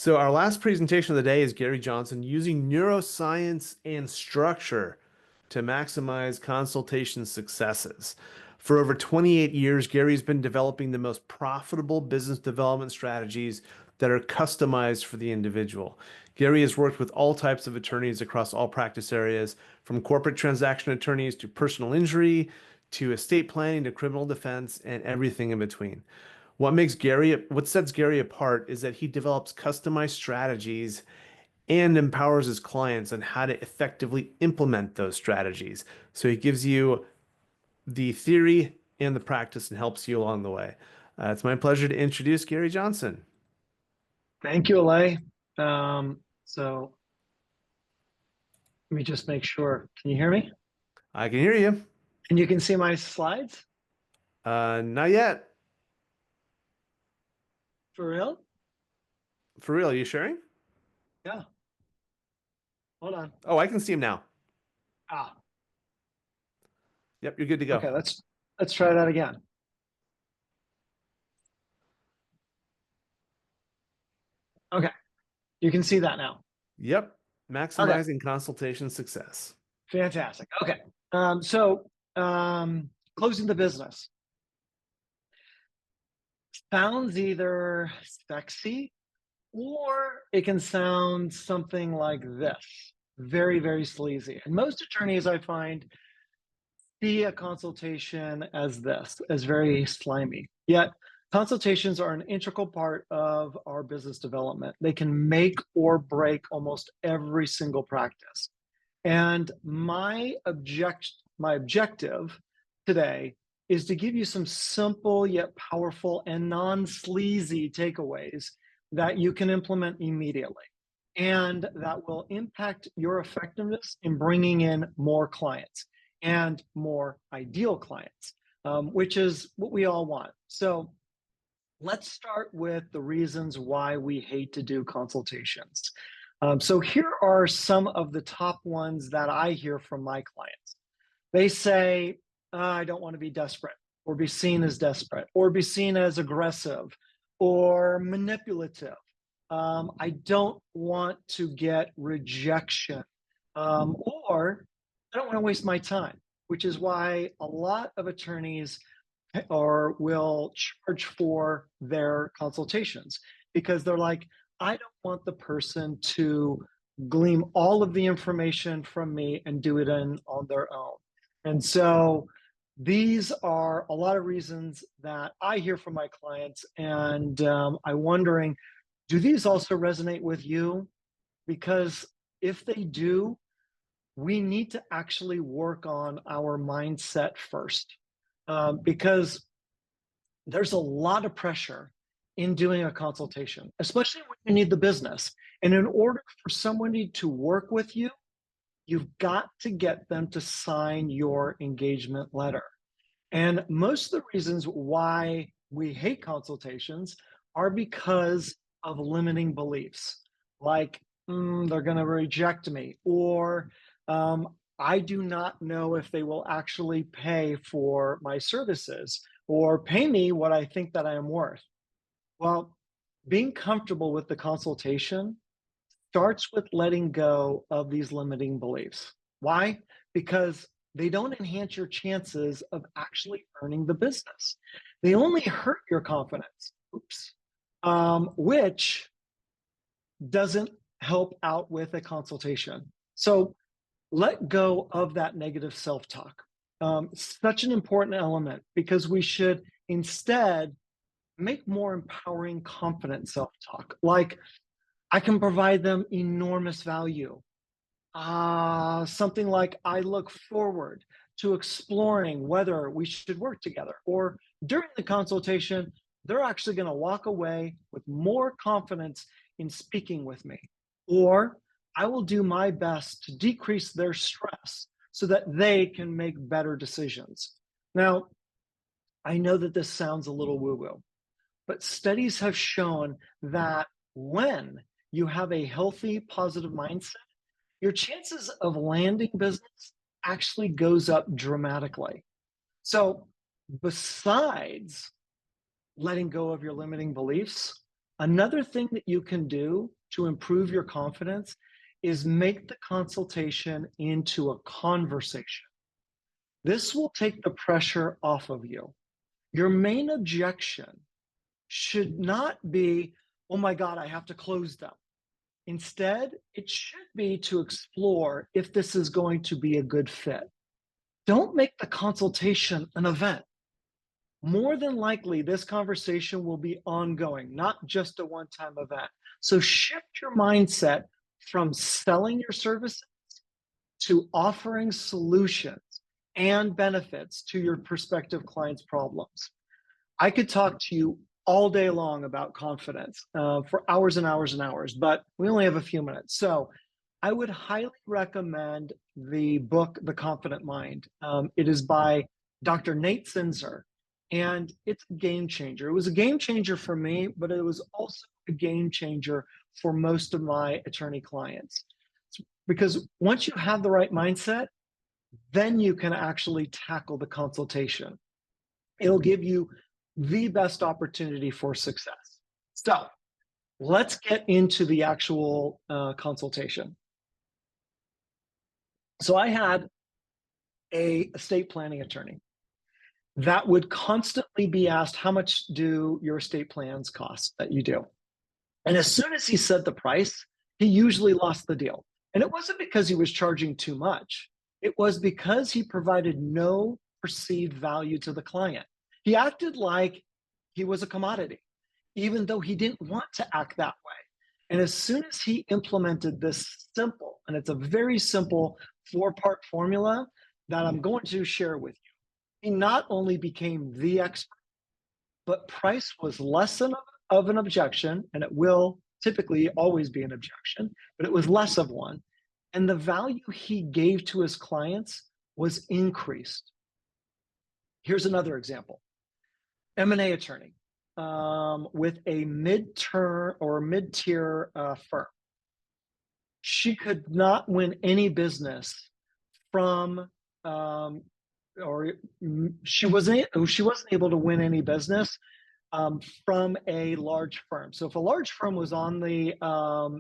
So our last presentation of the day is Gary Johnson using neuroscience and structure to maximize consultation successes. For over 28 years, Gary's been developing the most profitable business development strategies that are customized for the individual. Gary has worked with all types of attorneys across all practice areas, from corporate transaction attorneys to personal injury to estate planning to criminal defense and everything in between. What sets Gary apart is that he develops customized strategies and empowers his clients on how to effectively implement those strategies. So he gives you the theory and the practice and helps you along the way. It's my pleasure to introduce Gary Johnson. Thank you, Alay. So let me just make sure. Can you hear me? I can hear you. And you can see my slides? Not yet. For real? For real, are you sharing? Yeah. Hold on. Oh, I can see him now. Ah, Yep, you're good to go. okay, let's try that again. Okay, you can see that now. Yep, Okay, maximizing consultation success. fantastic. Okay. Closing the business sounds either sexy or it can sound something like this. Very, very sleazy. And most attorneys I find see a consultation as this, as very slimy. Yet consultations are an integral part of our business development. They can make or break almost every single practice. And my objective today is to give you some simple yet powerful and non-sleazy takeaways that you can implement immediately and that will impact your effectiveness in bringing in more clients and more ideal clients, which is what we all want. So let's start with the reasons why we hate to do consultations. So here are some of the top ones that I hear from my clients. They say, I don't want to be desperate or be seen as desperate or be seen as aggressive or manipulative. I don't want to get rejection or I don't want to waste my time, which is why a lot of attorneys will charge for their consultations because they're like, I don't want the person to glean all of the information from me and do it on their own. And so these are a lot of reasons that I hear from my clients, and I'm wondering, do these also resonate with you? Because if they do, we need to actually work on our mindset first, because there's a lot of pressure in doing a consultation, especially when you need the business. And in order for somebody to work with you, you've got to get them to sign your engagement letter. And most of the reasons why we hate consultations are because of limiting beliefs, like they're going to reject me, or I do not know if they will actually pay for my services or pay me what I think that I am worth. Well, being comfortable with the consultation starts with letting go of these limiting beliefs. Why? Because they don't enhance your chances of actually earning the business. They only hurt your confidence. Oops. Which doesn't help out with a consultation. So let go of that negative self-talk. Such an important element because we should instead make more empowering, confident self-talk. Like, I can provide them enormous value. Something like, I look forward to exploring whether we should work together. Or during the consultation, they're actually going to walk away with more confidence in speaking with me. Or I will do my best to decrease their stress so that they can make better decisions. Now, I know that this sounds a little woo-woo, but studies have shown that when you have a healthy, positive mindset, your chances of landing business actually goes up dramatically. So besides letting go of your limiting beliefs, Another thing that you can do to improve your confidence is make the consultation into a conversation. This will take the pressure off of you. Your main objection should not be, oh my God, I have to close them. Instead, it should be to explore if this is going to be a good fit. Don't make the consultation an event. More than likely, this conversation will be ongoing, not just a one time event. So shift your mindset from selling your services to offering solutions and benefits to your prospective clients' problems. I could talk to you all day long about confidence for hours and hours and hours, but we only have a few minutes. So I would highly recommend the book, The Confident Mind. It is by Dr. Nate Sinzer, and it's a game changer. It was a game changer for me, but it was also a game changer for most of my attorney clients. Because once you have the right mindset, then you can actually tackle the consultation. It'll give you the best opportunity for success. So let's get into the actual consultation. So I had a estate planning attorney that would constantly be asked, how much do your estate plans cost that you do? And as soon as he said the price, he usually lost the deal. And it wasn't because he was charging too much. It was because he provided no perceived value to the client. He acted like he was a commodity, even though he didn't want to act that way. And as soon as he implemented this simple, and it's a very simple 4-part formula that I'm going to share with you, he not only became the expert, but price was less of an objection, and it will typically always be an objection, but it was less of one. And the value he gave to his clients was increased. Here's another example. M&A attorney with a mid-tier firm. She could not win any business from, or she wasn't able to win any business from a large firm. So if a large firm was on the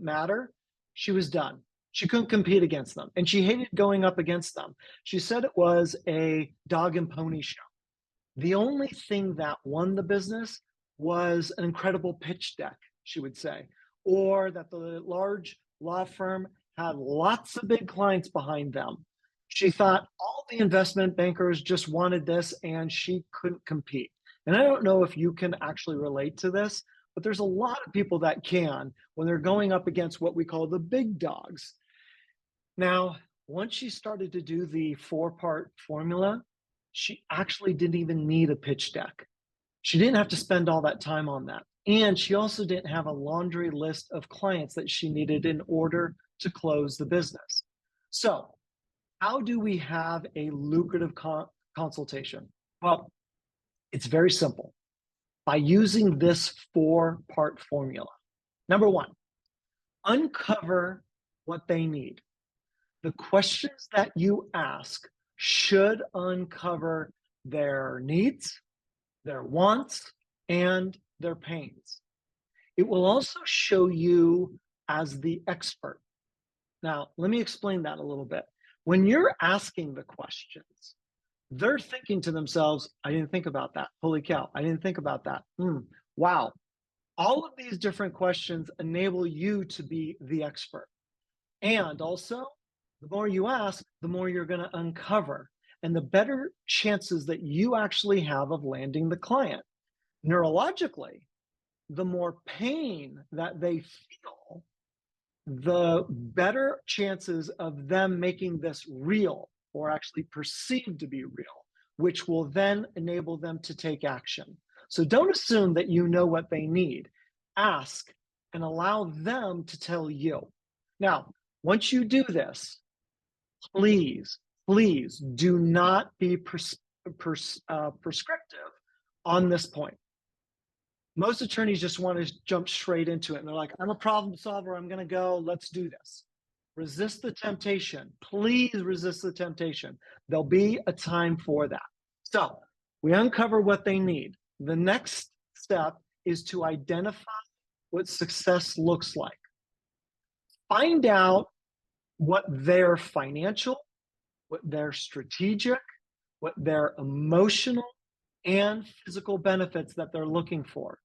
matter, she was done. She couldn't compete against them, and she hated going up against them. She said it was a dog and pony show. The only thing that won the business was an incredible pitch deck, she would say, or that the large law firm had lots of big clients behind them. She thought all the investment bankers just wanted this and she couldn't compete. And I don't know if you can actually relate to this, but there's a lot of people that can when they're going up against what we call the big dogs. Now, once she started to do the 4-part formula, she actually didn't even need a pitch deck. She didn't have to spend all that time on that. And she also didn't have a laundry list of clients that she needed in order to close the business. So, how do we have a lucrative consultation? Well, it's very simple. By using this 4-part formula. Number one, uncover what they need. The questions that you ask should uncover their needs, their wants, and their pains. It will also show you as the expert. Now, let me explain that a little bit. When you're asking the questions, they're thinking to themselves, I didn't think about that. Holy cow, I didn't think about that. Wow. All of these different questions enable you to be the expert. And also, the more you ask, the more you're going to uncover, and the better chances that you actually have of landing the client. Neurologically, the more pain that they feel, the better chances of them making this real or actually perceived to be real, which will then enable them to take action. So don't assume that you know what they need. Ask and allow them to tell you. Now, once you do this, please do not be prescriptive on this point. Most attorneys just want to jump straight into it. And they're like, I'm a problem solver. I'm going to go. Let's do this. Resist the temptation. Please resist the temptation. There'll be a time for that. So we uncover what they need. The next step is to identify what success looks like. Find out what their financial, what their strategic, what their emotional and physical benefits that they're looking for.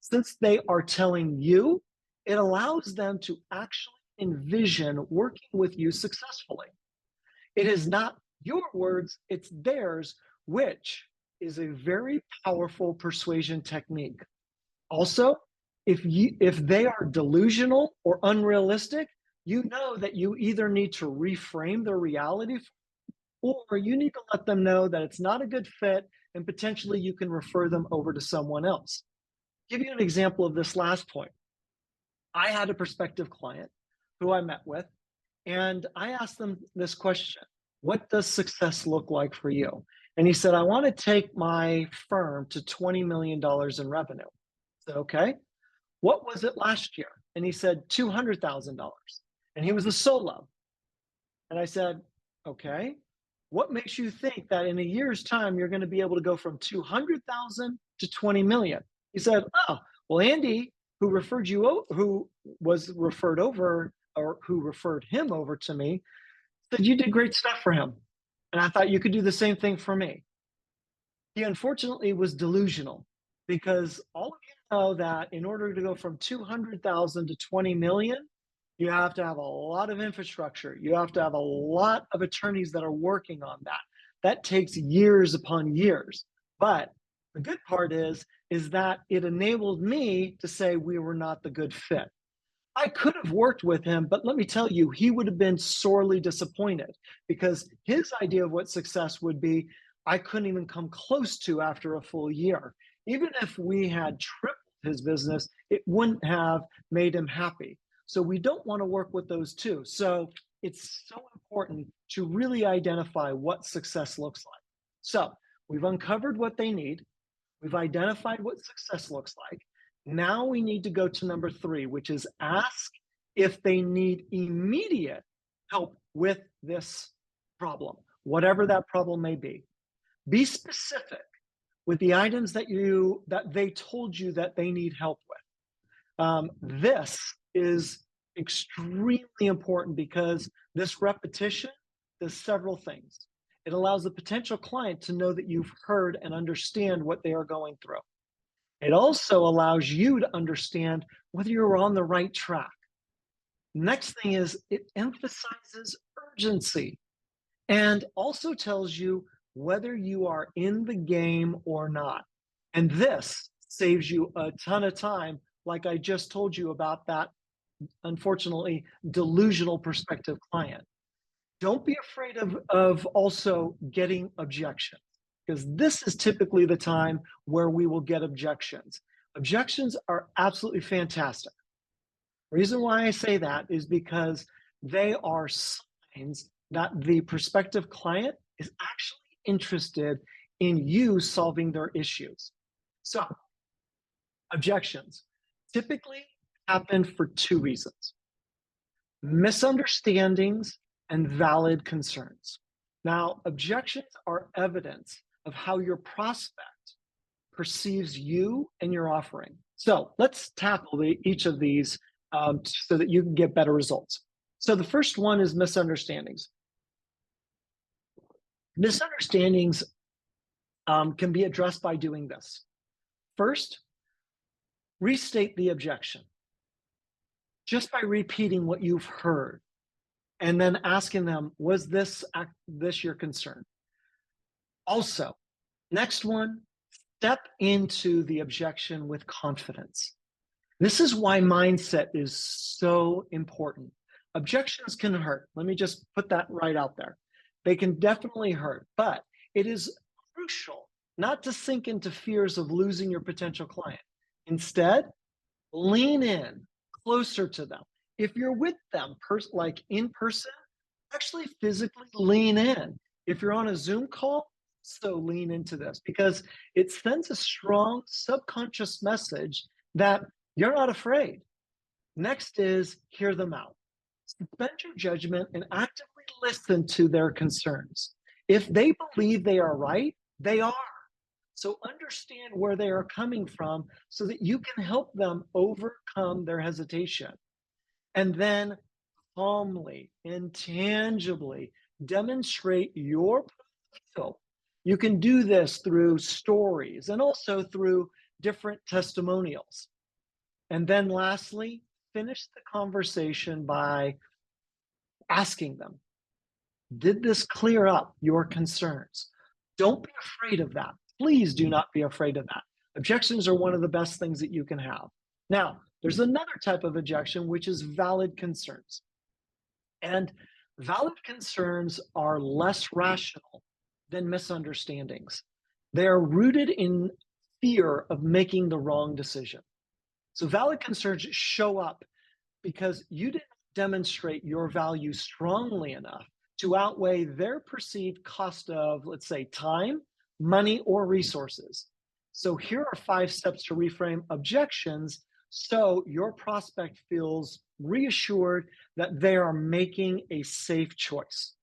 Since they are telling you, it allows them to actually envision working with you successfully. It is not your words, it's theirs, which is a very powerful persuasion technique. Also, if they are delusional or unrealistic, you know that you either need to reframe their reality or you need to let them know that it's not a good fit and potentially you can refer them over to someone else. Give you an example of this last point. I had a prospective client who I met with, and I asked them this question: what does success look like for you? And he said, I want to take my firm to $20 million in revenue. I said, okay. What was it last year? And he said, $200,000. And he was a solo. And I said, okay. What makes you think that in a year's time you're going to be able to go from 200,000 to 20 million? He said, oh, well, Andy, who was referred over, or who referred him over to me, said you did great stuff for him. And I thought you could do the same thing for me. He unfortunately was delusional, because all of you know that in order to go from 200,000 to 20 million, you have to have a lot of infrastructure. You have to have a lot of attorneys that are working on that. That takes years upon years. But the good part is that it enabled me to say we were not the good fit. I could have worked with him, but let me tell you, he would have been sorely disappointed, because his idea of what success would be, I couldn't even come close to after a full year. Even if we had tripled his business, it wouldn't have made him happy. So we don't want to work with those two. So it's so important to really identify what success looks like. So we've uncovered what they need. We've identified what success looks like. Now we need to go to number 3, which is ask if they need immediate help with this problem, whatever that problem may be. Be specific with the items that they told you that they need help with. This is extremely important, because this repetition does several things. It allows the potential client to know that you've heard and understand what they are going through. It also allows you to understand whether you're on the right track. Next thing is it emphasizes urgency and also tells you whether you are in the game or not. And this saves you a ton of time, like I just told you about that, unfortunately, delusional prospective client. Don't be afraid of also getting objections, because this is typically the time where we will get objections. Objections are absolutely fantastic. The reason why I say that is because they are signs that the prospective client is actually interested in you solving their issues. So, objections typically happen for 2 reasons: misunderstandings and valid concerns. Now, objections are evidence of how your prospect perceives you and your offering. So let's tackle each of these so that you can get better results. So the first one is misunderstandings. Misunderstandings can be addressed by doing this. First, restate the objection just by repeating what you've heard, and then asking them, was this your concern? Also, next one, step into the objection with confidence. This is why mindset is so important. Objections can hurt. Let me just put that right out there. They can definitely hurt, but it is crucial not to sink into fears of losing your potential client. Instead, lean in closer to them. If you're with them, like in person, actually physically lean in. If you're on a Zoom call, so lean into this, because it sends a strong subconscious message that you're not afraid. Next is hear them out. Suspend your judgment and actively listen to their concerns. If they believe they are right, they are. So understand where they are coming from so that you can help them overcome their hesitation. And then calmly and tangibly demonstrate your potential. You can do this through stories and also through different testimonials. And then lastly, finish the conversation by asking them, did this clear up your concerns? Don't be afraid of that. Please do not be afraid of that. Objections are one of the best things that you can have. Now, there's another type of objection, which is valid concerns. And valid concerns are less rational than misunderstandings. They are rooted in fear of making the wrong decision. So, valid concerns show up because you didn't demonstrate your value strongly enough to outweigh their perceived cost of, let's say, time, money, or resources. So, here are 5 steps to reframe objections so your prospect feels reassured that they are making a safe choice.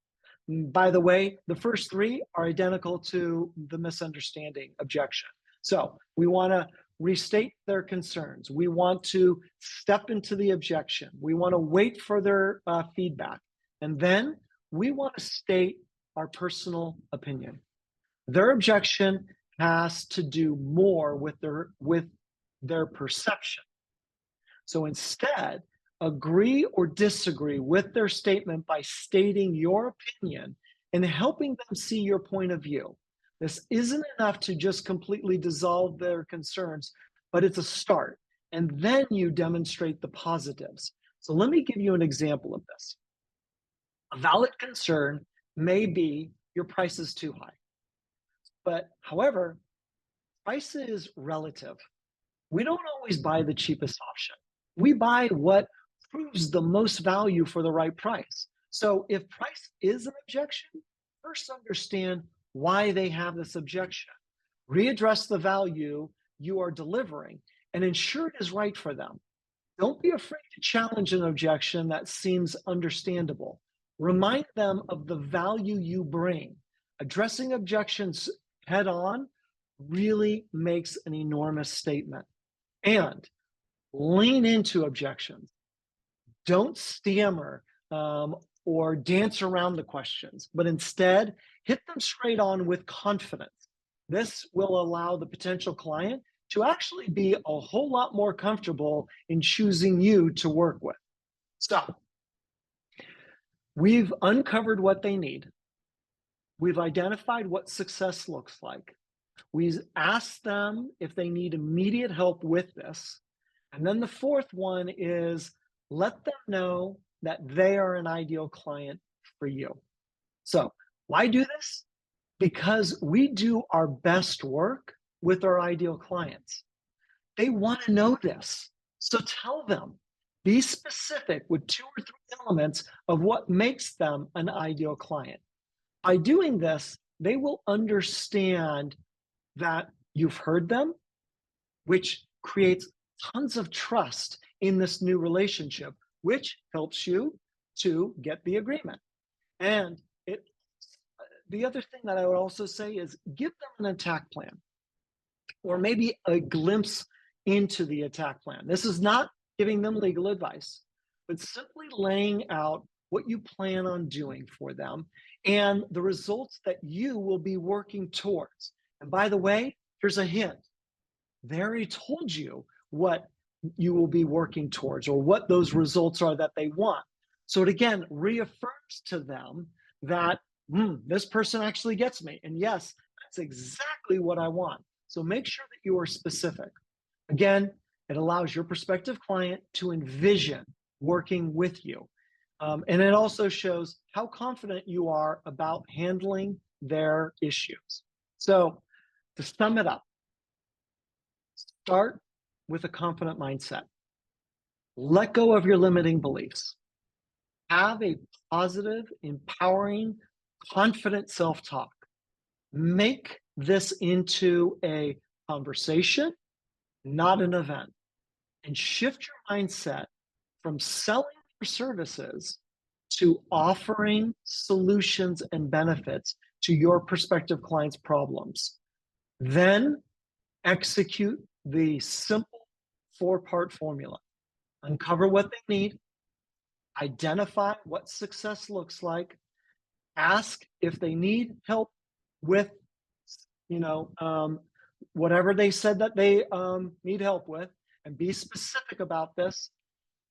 By the way, the first 3 are identical to the misunderstanding objection. So we want to restate their concerns. We want to step into the objection. We want to wait for their feedback. And then we want to state our personal opinion. Their objection has to do more with their perception. So instead, agree or disagree with their statement by stating your opinion and helping them see your point of view. This isn't enough to just completely dissolve their concerns, but it's a start. And then you demonstrate the positives. So let me give you an example of this. A valid concern may be your price is too high. But however, price is relative. We don't always buy the cheapest option. We buy what proves the most value for the right price. So if price is an objection, first understand why they have this objection. Readdress the value you are delivering and ensure it is right for them. Don't be afraid to challenge an objection that seems understandable. Remind them of the value you bring. Addressing objections head on really makes an enormous statement. And lean into objections. Don't stammer or dance around the questions, but instead hit them straight on with confidence. This will allow the potential client to actually be a whole lot more comfortable in choosing you to work with. So, we've uncovered what they need. We've identified what success looks like. We've asked them if they need immediate help with this. And then the fourth one is let them know that they are an ideal client for you. So, why do this? Because we do our best work with our ideal clients. They want to know this. So, tell them. Be specific with 2 or 3 elements of what makes them an ideal client. By doing this, they will understand that you've heard them, which creates tons of trust in this new relationship, which helps you to get the agreement. And the other thing that I would also say is give them an attack plan or maybe a glimpse into the attack plan. This is not giving them legal advice, but simply laying out what you plan on doing for them and the results that you will be working towards. And by the way, here's a hint. They already told you what you will be working towards or what those results are that they want. So it again reaffirms to them that this person actually gets me. And yes, that's exactly what I want. So make sure that you are specific. Again, it allows your prospective client to envision working with you. And it also shows how confident you are about handling their issues. So to sum it up, start with a confident mindset. Let go of your limiting beliefs. Have a positive, empowering, confident self talk. Make this into a conversation, not an event, and shift your mindset from selling your services to offering solutions and benefits to your prospective clients' problems. Then execute the simple four-part formula. Uncover what they need, identify what success looks like, ask if they need help with, you know, whatever they said that they need help with, and be specific about this.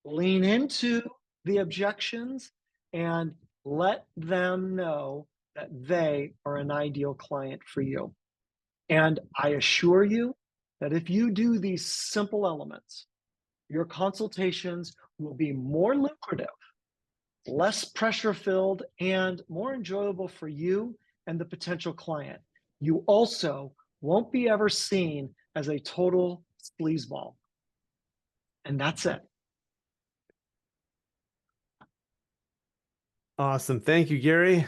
Lean into the objections and let them know that they are an ideal client for you. And I assure you that if you do these simple elements, your consultations will be more lucrative, less pressure filled, and more enjoyable for you and the potential client. You also won't be ever seen as a total sleazeball. And that's it. Awesome. Thank you, Gary.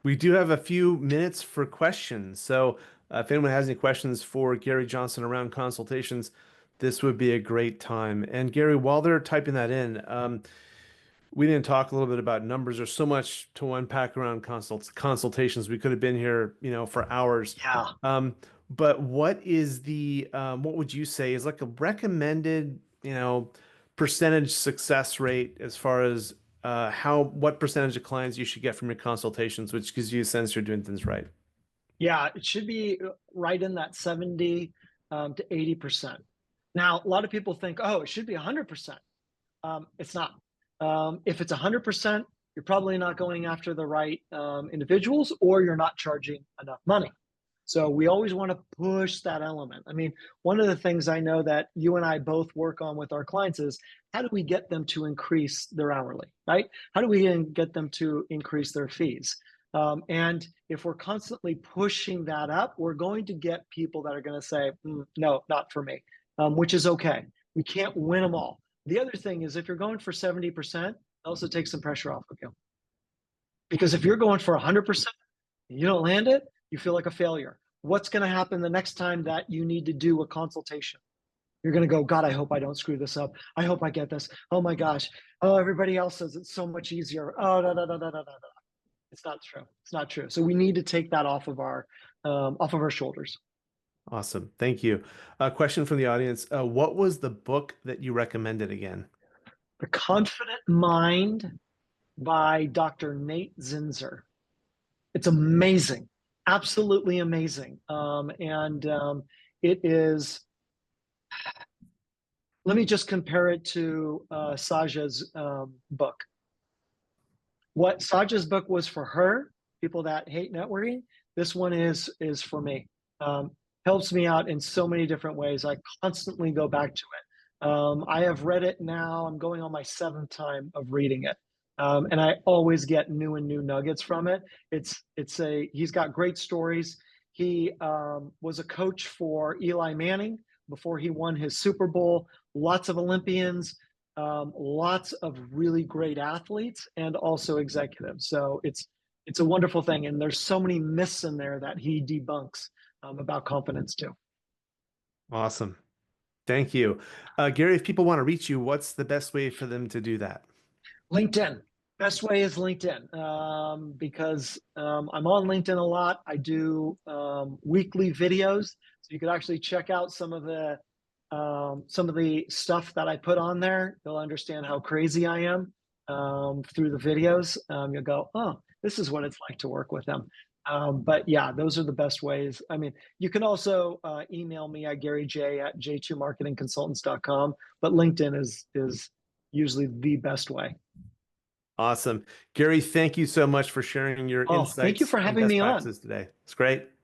We do have a few minutes for questions. So if anyone has any questions for Gary Johnson around consultations, this would be a great time. And Gary, while they're typing that in, we didn't talk a little bit about numbers. There's so much to unpack around consultations. We could have been here, for hours. Yeah. But what would you say is like a recommended, percentage success rate as far as what percentage of clients you should get from your consultations, which gives you a sense you're doing things right? Yeah, it should be right in that 70 to 80%. Now, a lot of people think, oh, it should be 100%. It's not. If it's 100%, you're probably not going after the right individuals, or you're not charging enough money. So we always want to push that element. I mean, one of the things I know that you and I both work on with our clients is how do we get them to increase their hourly, right? How do we get them to increase their fees? And if we're constantly pushing that up, we're going to get people that are going to say, no, not for me, which is okay. We can't win them all. The other thing is if you're going for 70%, also take some pressure off of you. Because if you're going for 100% and you don't land it, you feel like a failure. What's going to happen the next time that you need to do a consultation? You're going to go, God, I hope I don't screw this up. I hope I get this. Oh my gosh. Oh, everybody else says it's so much easier. Oh, no, no, no, no, no, no. It's not true. It's not true. So we need to take that off of our shoulders. Awesome. Thank you. A question from the audience. What was the book that you recommended again? The Confident Mind by Dr. Nate Zinzer. It's amazing, absolutely amazing. It is, let me just compare it to Saja's book. What Saja's book was for her, people that hate networking, this one is for me. Helps me out in so many different ways. I constantly go back to it. I have read it now. I'm going on my seventh time of reading it. And I always get new and new nuggets from it. He's got great stories. He was a coach for Eli Manning before he won his Super Bowl. Lots of Olympians, lots of really great athletes, and also executives. So it's a wonderful thing. And there's so many myths in there that he debunks about confidence too. Awesome. Thank you. Gary, if people want to reach you, what's the best way for them to do that? LinkedIn. Best way is LinkedIn because I'm on LinkedIn a lot. I do weekly videos, so you could actually check out some of the stuff that I put on there. You'll understand how crazy I am through the videos. You'll go, oh, this is what it's like to work with them. But yeah, those are the best ways. I mean, you can also email me at garyj@j2marketingconsultants.com, but LinkedIn is usually the best way. Awesome. Gary, thank you so much for sharing your Oh, thank you insights for and having best me on. practices today. It's great.